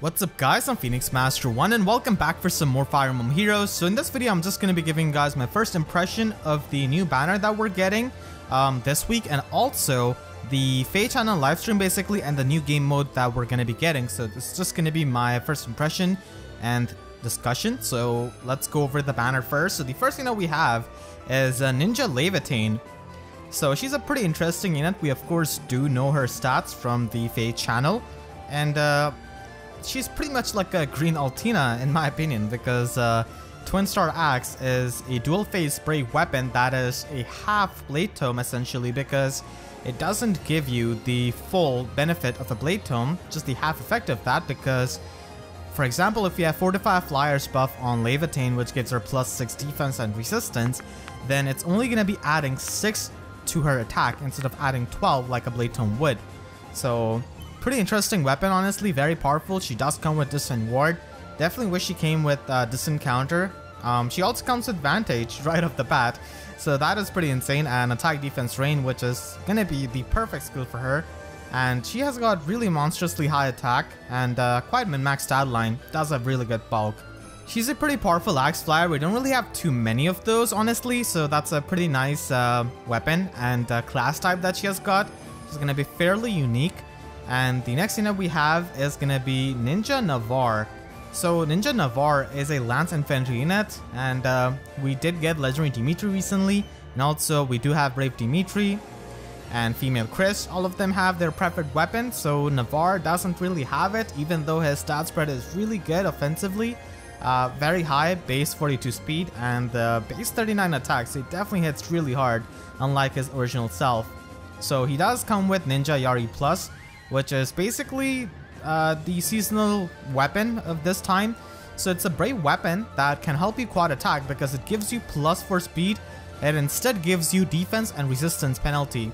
What's up guys, I'm Phoenix Master 1 and welcome back for some more Fire Emblem Heroes. So in this video I'm just going to be giving you guys my first impression of the new banner that we're getting this week, and also the FEH Channel livestream basically, and the new game mode that we're going to be getting. So this is just going to be my first impression and discussion. So let's go over the banner first. So the first thing that we have is Ninja Laevatain. So she's a pretty interesting unit. We of course do know her stats from the FEH Channel, and she's pretty much like a green Altina in my opinion, because Twin Star Axe is a dual phase spray weapon that is a half blade tome essentially, because it doesn't give you the full benefit of a blade tome, just the half effect of that. Because for example, if you have Fortify Flyers buff on Laevatain, which gives her +6 defense and resistance, then it's only going to be adding 6 to her attack instead of adding 12 like a blade tome would. So pretty interesting weapon, honestly, very powerful. She does come with Distant Ward. Definitely wish she came with Distant Counter. She also comes with Vantage right off the bat, so that is pretty insane, and Attack Defense Rain, which is gonna be the perfect skill for her. And she has got really monstrously high attack and quite min-max stat line. Does have really good bulk. She's a pretty powerful Axe Flyer. We don't really have too many of those, honestly, so that's a pretty nice weapon and class type that she has got. She's gonna be fairly unique. And the next thing that we have is gonna be Ninja Navarre. So Ninja Navarre is a Lance Infantry unit, and we did get Legendary Dimitri recently, and also we do have Brave Dimitri and Female Chris. All of them have their preferred weapon, so Navarre doesn't really have it, even though his stat spread is really good offensively. Very high base 42 speed and base 39 attacks. It definitely hits really hard, unlike his original self. So he does come with Ninja Yari Plus, which is basically the seasonal weapon of this time. So it's a brave weapon that can help you quad attack because it gives you +4 speed. It instead gives you defense and resistance penalty.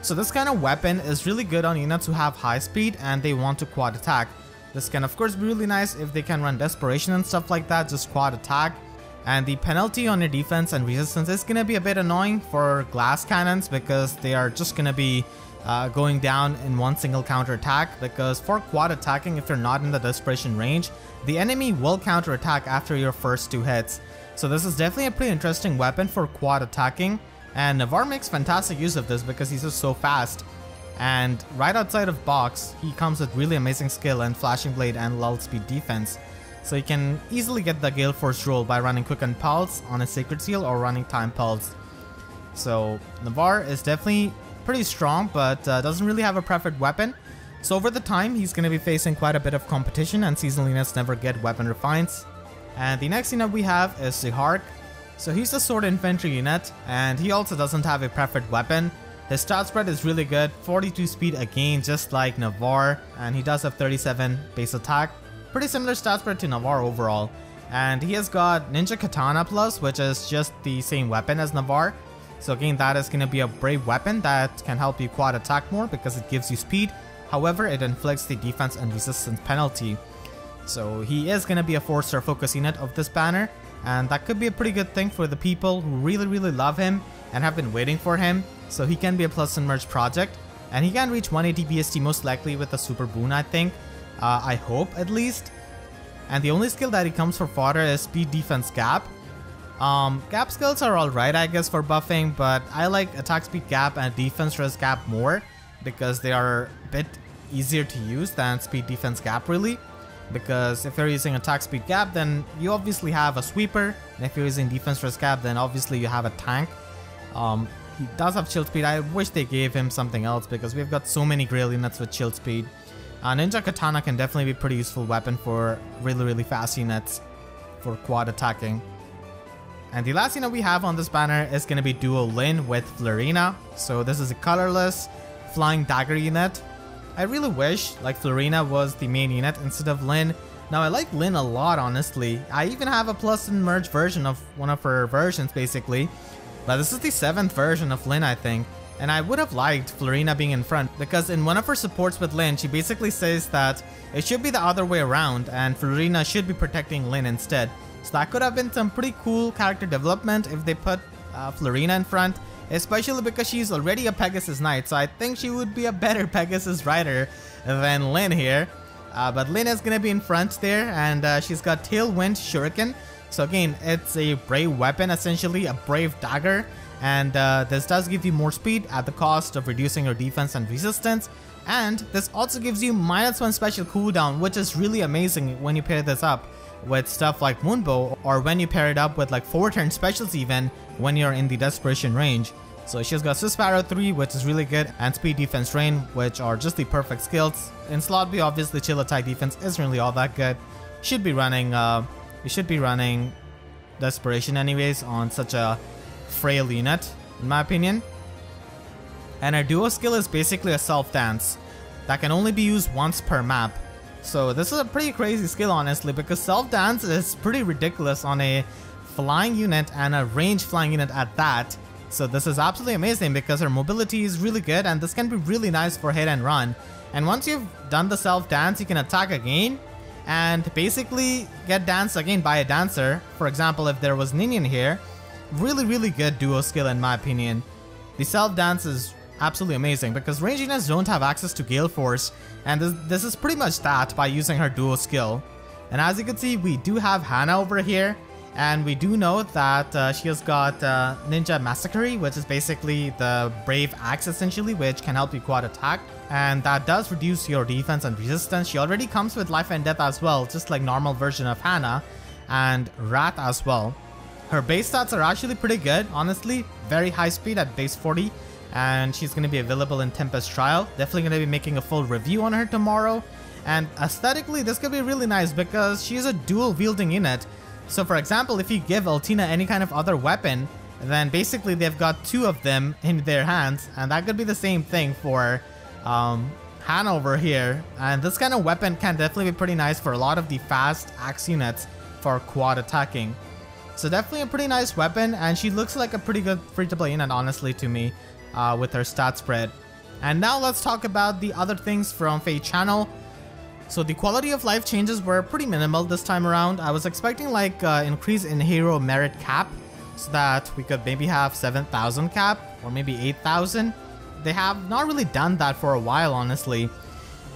So this kind of weapon is really good on units who have high speed and they want to quad attack. This can of course be really nice if they can run Desperation and stuff like that, just quad attack. And the penalty on your defense and resistance is going to be a bit annoying for glass cannons, because they are just going to be going down in one single counter attack. Because for quad attacking, if you're not in the Desperation range, the enemy will counter attack after your first 2 hits. So this is definitely a pretty interesting weapon for quad attacking, and Navarre makes fantastic use of this because he's just so fast. And right outside of box, he comes with really amazing skill and Flashing Blade and lull speed defense. So you can easily get the Gale Force roll by running Quicken Pulse on a Sacred Seal or running Time Pulse. So Navarre is definitely pretty strong, but doesn't really have a preferred weapon. So over the time, he's going to be facing quite a bit of competition, and seasonal units never get weapon refines. And the next thing that we have is Zihark. So he's a sword infantry unit, and he also doesn't have a preferred weapon. His stat spread is really good, 42 speed again, just like Navarre, and he does have 37 base attack. Pretty similar stat spread to Navarre overall. And he has got Ninja Katana Plus, which is just the same weapon as Navarre. So again, that is going to be a brave weapon that can help you quad attack more because it gives you speed. However, it inflicts the defense and resistance penalty. So he is going to be a 4-star focus unit of this banner, and that could be a pretty good thing for the people who really love him and have been waiting for him. So he can be a plus and merge project, and he can reach 180 BST most likely with a super boon, I think. I hope at least. And the only skill that he comes for fodder is speed defense gap. Gap skills are alright, I guess, for buffing, but I like attack speed gap and defense res gap more because they are a bit easier to use than speed defense gap really. Because if you're using attack speed gap, then you obviously have a sweeper, and if you're using defense res gap, then obviously you have a tank. He does have chill speed. I wish they gave him something else because we've got so many Grail units with chill speed. Ninja Katana can definitely be a pretty useful weapon for really fast units for quad attacking. And the last thing that we have on this banner is going to be Duo Lyn with Florina. So this is a colorless flying dagger unit. I really wish like Florina was the main unit instead of Lyn. Now I like Lyn a lot, honestly. I even have a plus and merge version of one of her versions basically. But this is the 7th version of Lyn, I think. And I would have liked Florina being in front, because in one of her supports with Lyn, she basically says that it should be the other way around and Florina should be protecting Lyn instead. So that could have been some pretty cool character development if they put Florina in front, especially because she's already a Pegasus Knight, so I think she would be a better Pegasus rider than Lyn here. But Lyn is gonna be in front there, and she's got Tailwind Shuriken. So again, it's a brave weapon, essentially a brave dagger, and this does give you more speed at the cost of reducing your defense and resistance. And this also gives you -1 special cooldown, which is really amazing when you pair this up with stuff like Moonbow, or when you pair it up with like 4-turn specials even when you're in the desperation range. So she's got Swiss Sparrow 3, which is really good, and Speed, Defense, Rain, which are just the perfect skills. In slot B, obviously Chill Attack Defense isn't really all that good. You should be running Desperation anyways on such a frail unit, in my opinion. And her duo skill is basically a self-dance that can only be used once per map. So this is a pretty crazy skill, honestly, because self-dance is pretty ridiculous on a flying unit, and a range flying unit at that. So this is absolutely amazing because her mobility is really good, and this can be really nice for hit and run. And once you've done the self-dance, you can attack again and basically get danced again by a dancer. For example, if there was Ninian here, really good duo skill in my opinion. The self-dance is absolutely amazing because range units don't have access to Gale Force, and this is pretty much that by using her duo skill. And as you can see, we do have Hana over here, and we do know that she has got Ninja Massacre, which is basically the Brave Axe essentially, which can help you quad attack, and that does reduce your defense and resistance. She already comes with Life and Death as well, just like normal version of Hana, and Wrath as well. Her base stats are actually pretty good, honestly. Very high speed at base 40, and she's going to be available in Tempest Trial. Definitely going to be making a full review on her tomorrow. And aesthetically, this could be really nice because she's a dual wielding unit. So for example, if you give Altina any kind of other weapon, then basically they've got 2 of them in their hands, and that could be the same thing for Hana over here. And this kind of weapon can definitely be pretty nice for a lot of the fast axe units for quad attacking. So definitely a pretty nice weapon, and she looks like a pretty good free-to-play unit, honestly, to me, with her stat spread. And now let's talk about the other things from FEH Channel. So the quality of life changes were pretty minimal this time around. I was expecting like increase in hero merit cap so that we could maybe have 7,000 cap or maybe 8,000. They have not really done that for a while, honestly.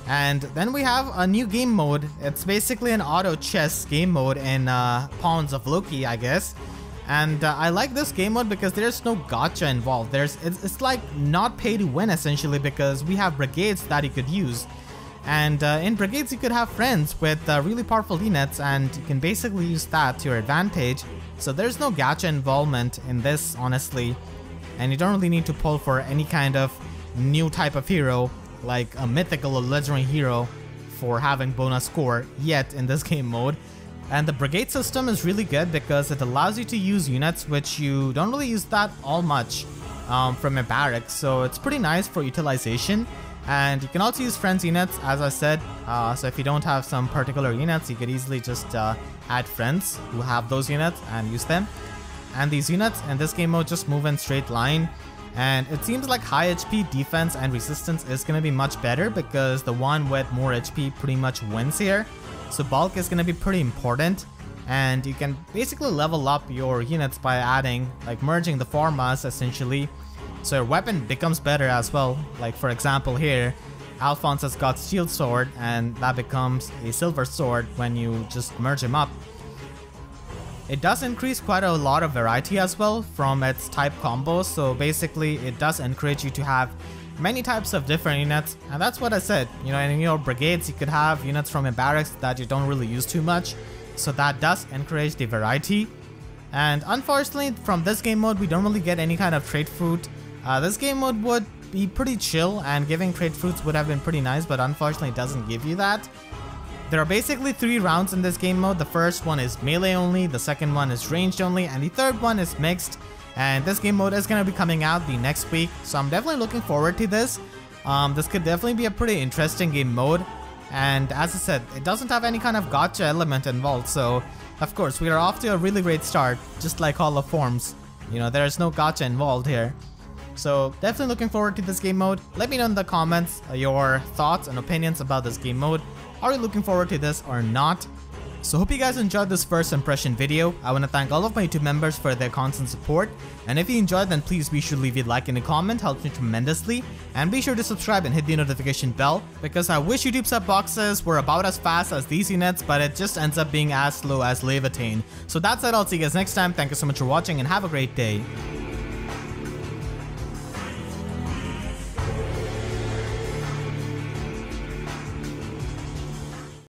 And then we have a new game mode. It's basically an auto chess game mode in Paws of Loki, I guess. And I like this game mode because there's no gacha involved. It's like not pay to win essentially, because we have brigades that you could use. And in brigades you could have friends with really powerful units, and you can basically use that to your advantage. So there's no gacha involvement in this, honestly. And you don't really need to pull for any kind of new type of hero, like a mythical or legendary hero, for having bonus score yet in this game mode. And the brigade system is really good because it allows you to use units which you don't really use that all much from a barracks. So it's pretty nice for utilization. And you can also use friends units, as I said. So if you don't have some particular units, you could easily just add friends who have those units and use them. And these units in this game mode just move in straight line. And it seems like high HP, defense, and resistance is going to be much better because the one with more HP pretty much wins here. So bulk is going to be pretty important. And you can basically level up your units by adding, like merging the formas essentially. So your weapon becomes better as well. Like for example here, Alphonse has got Shield Sword, and that becomes a Silver Sword when you just merge him up. It does increase quite a lot of variety as well from its type combos, so basically it does encourage you to have many types of different units, and that's what I said. You know, in your brigades you could have units from a barracks that you don't really use too much, so that does encourage the variety. And unfortunately from this game mode we don't really get any kind of trait fruit. This game mode would be pretty chill, and giving trait fruits would have been pretty nice, but unfortunately it doesn't give you that. There are basically 3 rounds in this game mode. The first one is melee only, the second one is ranged only, and the third one is mixed. And this game mode is going to be coming out the next week, so I'm definitely looking forward to this. This could definitely be a pretty interesting game mode. And as I said, it doesn't have any kind of gacha element involved, so of course we are off to a really great start, just like Hall of Forms. You know, there's no gacha involved here. So definitely looking forward to this game mode. Let me know in the comments your thoughts and opinions about this game mode. Are you looking forward to this or not? So hope you guys enjoyed this first impression video. I want to thank all of my YouTube members for their constant support. And if you enjoyed, then please be sure to leave a like and a comment, helps me tremendously. And be sure to subscribe and hit the notification bell, because I wish YouTube sub boxes were about as fast as these units, but it just ends up being as slow as Laevatain. So that's it, I'll see you guys next time. Thank you so much for watching and have a great day.